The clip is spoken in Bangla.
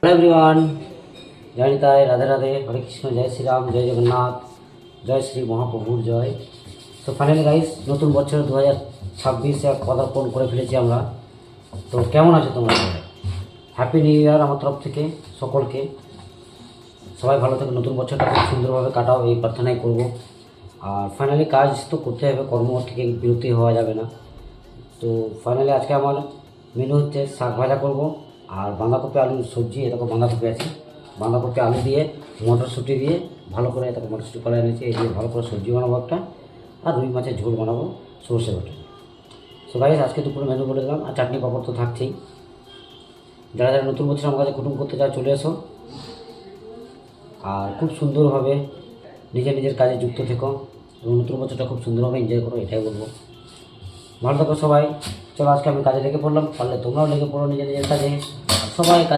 হ্যালো এভরিওয়ান, জয় নিতাই, রাধে রাধে, হরে কৃষ্ণ, জয় শ্রীরাম, জয় জগন্নাথ, জয় শ্রী মহাপ্রভুর জয়। তো ফাইনালি গাইস, নতুন বছর 2026 পদার্পণ করে ফেলেছি আমরা। তো কেমন আছো তোমরা? হ্যাপি নিউ ইয়ার আমার তরফ থেকে সকলকে। সবাই ভালো থাকে, নতুন বছরটা খুব সুন্দরভাবে কাটাও, এই প্রার্থনাই করব। আর ফাইনালি কাজ তো করতে হবে, কর্ম থেকে বিরতি হওয়া যাবে না। তো ফাইনালি আজকে আমার মেনু হচ্ছে শাক ভাজা করব আর বাঁধাকপি আলুর সবজি। এরকম বাঁধাকপি আছে, বাঁধাকপি আলু দিয়ে মটরশুঁটি দিয়ে ভালো করে, এরকম মটরশুঁটি কলা এনেছি, এই দিয়ে ভালো করে সবজি বানাবো একটা, আর রুই মাছের ঝোল বানাবো সর্ষে বাটা। সো গাইস, আজকে দুপুরে মেনু বলে দিলাম, আর চাটনি পাঁপড় তো থাকছেই। যারা যারা নতুন বছর আমার কাছে কুটুম করতে চায় চলে এসো, আর খুব সুন্দরভাবে নিজের নিজের কাজে যুক্ত থেকো এবং নতুন বছরটা খুব সুন্দরভাবে এনজয় করো, এটাই বলবো। ভালো থাকো সবাই। চলো আজকে আমি কাজে লেগে পড়লাম, পারলে তোমরাও লেগে পড়ো নিজের নিজের কাজে, সবাই